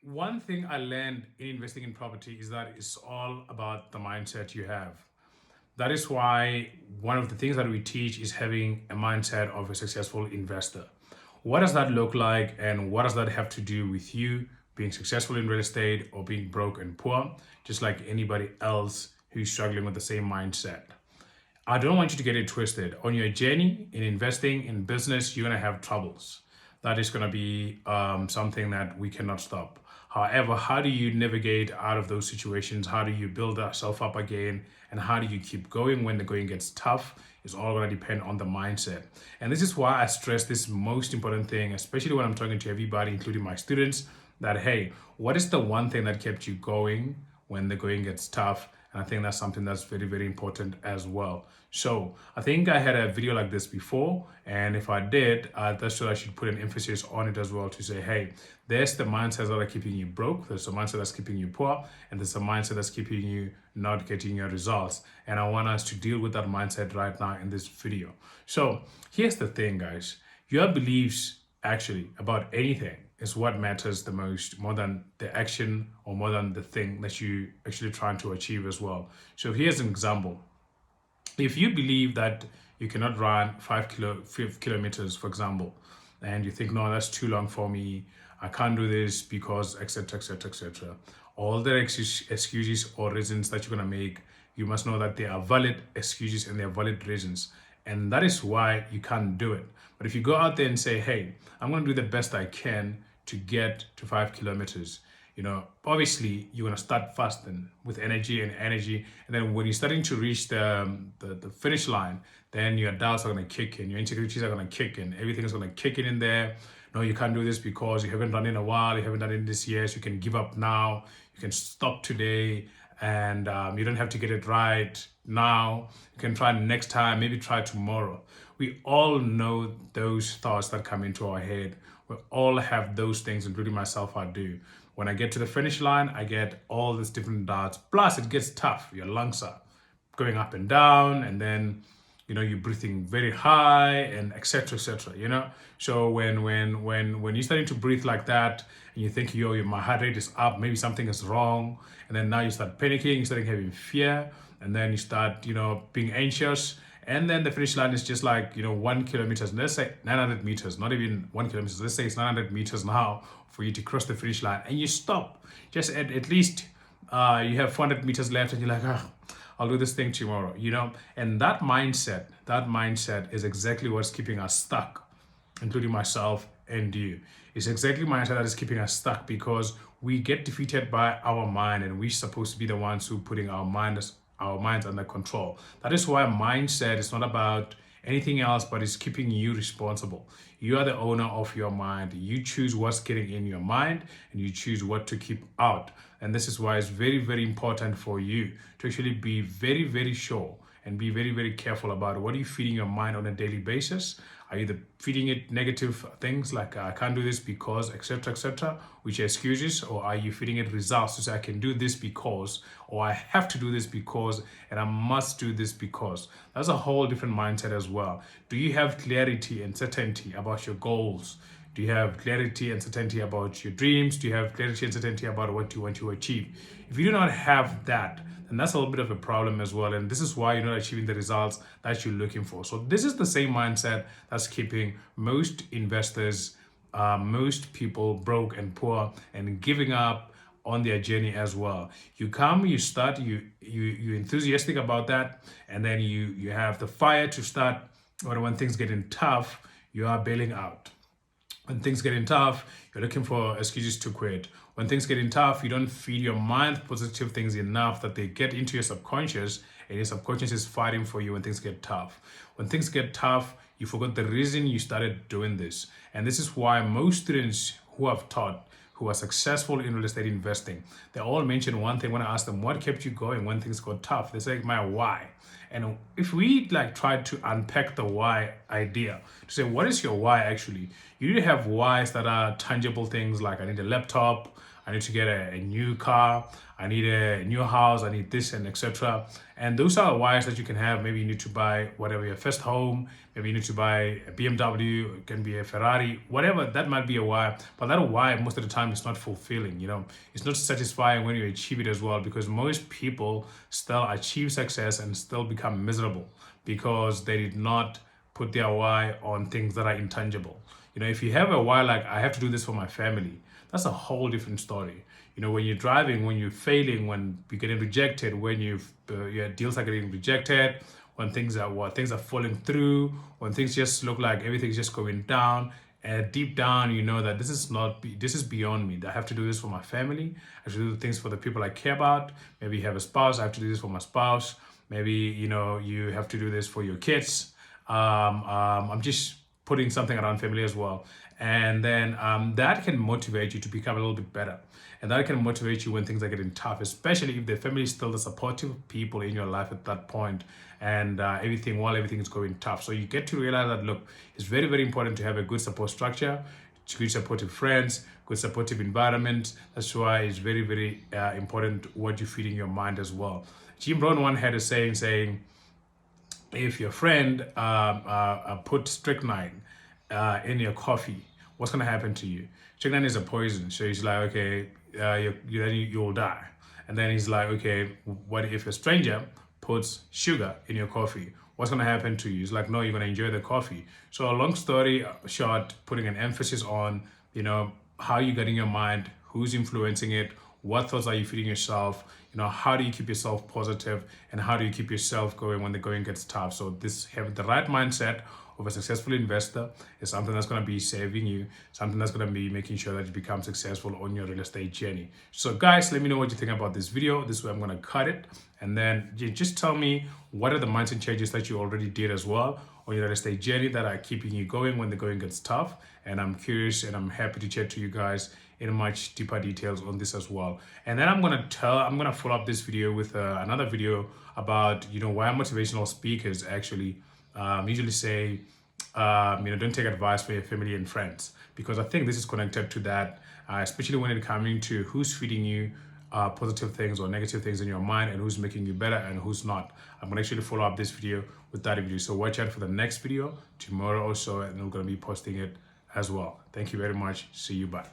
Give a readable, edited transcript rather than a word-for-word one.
One thing I learned in investing in property is that it's all about the mindset you have. That is why one of the things that we teach is having a mindset of a successful investor. What does that look like, and what does that have to do with you being successful in real estate or being broke and poor, just like anybody else who's struggling with the same mindset? I don't want you to get it twisted. On your journey in investing in business, you're going to have troubles. That is going to be something that we cannot stop. However, how do you navigate out of those situations? How do you build yourself up again? And how do you keep going when the going gets tough? It's all going to depend on the mindset. And this is why I stress this most important thing, especially when I'm talking to everybody, including my students, that hey, what is the one thing that kept you going when the going gets tough? And I think that's something that's very, very important as well. So I think I had a video like this before, and if I did, that's what I should put an emphasis on it as well to say, hey, there's the mindsets that are keeping you broke, there's the mindset that's keeping you poor, and there's the mindset that's keeping you not getting your results. And I want us to deal with that mindset right now in this video. So here's the thing, guys. Your beliefs actually about anything is what matters the most, more than the action or more than the thing that you actually trying to achieve as well. So here's an example. If you believe that you cannot run 5 kilometers, for example, and you think, no, that's too long for me, I can't do this because etc etc etc, all the excuses or reasons that you're going to make, you must know that they are valid excuses and they are valid reasons, and that is why you can't do it. But if you go out there and say, hey, I'm going to do the best I can to get to 5 kilometers, obviously you're going to start fasting with energy, and then when you're starting to reach the finish line, then your doubts are going to kick in, your insecurities are going to kick in, everything is going to kick in there. No, you can't do this because you haven't done it in a while, you haven't done it in this year, so you can give up now, you can stop today, and you don't have to get it right now. You can try next time, maybe try tomorrow. We all know those thoughts that come into our head. We all have those things, including myself. I do. When I get to the finish line, I get all these different doubts. Plus, it gets tough. Your lungs are going up and down, and then you're breathing very high, and etc etc. So when you're starting to breathe like that, and you think, yo, my heart rate is up, maybe something is wrong, and then now you start panicking, you start having fear, and then you start being anxious, and then the finish line is just like 1 kilometer, let's say 900 meters, not even 1 kilometer, let's say it's 900 meters now for you to cross the finish line, and you stop just at least you have 400 meters left, and you're like, I'll do this thing tomorrow. And that mindset is exactly what's keeping us stuck, including myself and you. It's exactly mindset that is keeping us stuck, because we get defeated by our mind, and we're supposed to be the ones who putting our minds under control. That is why mindset is not about anything else, but it's keeping you responsible. You are the owner of your mind. You choose what's getting in your mind, and you choose what to keep out. And this is why it's very, very important for you to actually be very, very sure and be very, very careful about what are you feeding your mind on a daily basis. Are you feeding it negative things like I can't do this because etc, which are excuses, or are you feeding it results to say I can do this because, or I have to do this because, and I must do this because? That's a whole different mindset as well. Do you have clarity and certainty about your goals? Do you have clarity and certainty about your dreams? Do you have clarity and certainty about what you want to achieve? If you do not have that, then that's a little bit of a problem as well. And this is why you're not achieving the results that you're looking for. So this is the same mindset that's keeping most investors, most people broke and poor and giving up on their journey as well. You come, you start, you're enthusiastic about that, and then you have the fire to start, but when things getting tough, you are bailing out. When things getting tough, you're looking for excuses to quit. When things getting tough, you don't feed your mind positive things enough that they get into your subconscious, and your subconscious is fighting for you when things get tough. When things get tough, you forgot the reason you started doing this. And this is why most students who I've taught, who are successful in real estate investing, they all mention one thing when I ask them, what kept you going when things got tough? They say, my why. And if we try to unpack the why idea, to say, what is your why actually? You need to have whys that are tangible things like I need a laptop, I need to get a new car, I need a new house, I need this and etc. And those are whys that you can have. Maybe you need to buy whatever your first home, maybe you need to buy a BMW, it can be a Ferrari, whatever, that might be a why. But that why most of the time is not fulfilling, you know. It's not satisfying when you achieve it as well, because most people still achieve success and still become miserable because they did not put their why on things that are intangible. You know, if you have a why like I have to do this for my family, that's a whole different story. You know, when you're driving, when you're failing, when you're getting rejected, when your deals are getting rejected, when things are falling through, when things just look like everything's just going down, and deep down you know that this is beyond me. I have to do this for my family. I have to do things for the people I care about. Maybe you have a spouse. I have to do this for my spouse. Maybe you know you have to do this for your kids. I'm just putting something around family as well. And then that can motivate you to become a little bit better. And that can motivate you when things are getting tough, especially if the family is still the supportive people in your life at that point, and everything is going tough. So you get to realize that, look, it's very, very important to have a good support structure, good supportive friends, good supportive environment. That's why it's very, very important what you feed in your mind as well. Jim Brown one had a saying, if your friend put strychnine in your coffee, what's going to happen to you? Strychnine is a poison. So he's like, okay, you'll die. And then he's like, okay, what if a stranger puts sugar in your coffee? What's going to happen to you? He's like, no, you're going to enjoy the coffee. So a long story short, putting an emphasis on, you know, how you get in your mind, who's influencing it, what thoughts are you feeding yourself, you know, how do you keep yourself positive, and how do you keep yourself going when the going gets tough? So this, having the right mindset of a successful investor is something that's going to be saving you, something that's going to be making sure that you become successful on your real estate journey. So guys, let me know what you think about this video. This way I'm going to cut it, and then you just tell me what are the mindset changes that you already did as well on your real estate journey that are keeping you going when the going gets tough. And I'm curious and I'm happy to chat to you guys in much deeper details on this as well. And then I'm gonna follow up this video with another video about, you know, why motivational speakers actually usually say, you know, don't take advice from your family and friends, because I think this is connected to that, especially when it comes to who's feeding you positive things or negative things in your mind, and who's making you better and who's not. I'm gonna actually follow up this video with that video. So watch out for the next video tomorrow or so, and I'm gonna be posting it as well. Thank you very much. See you. Bye.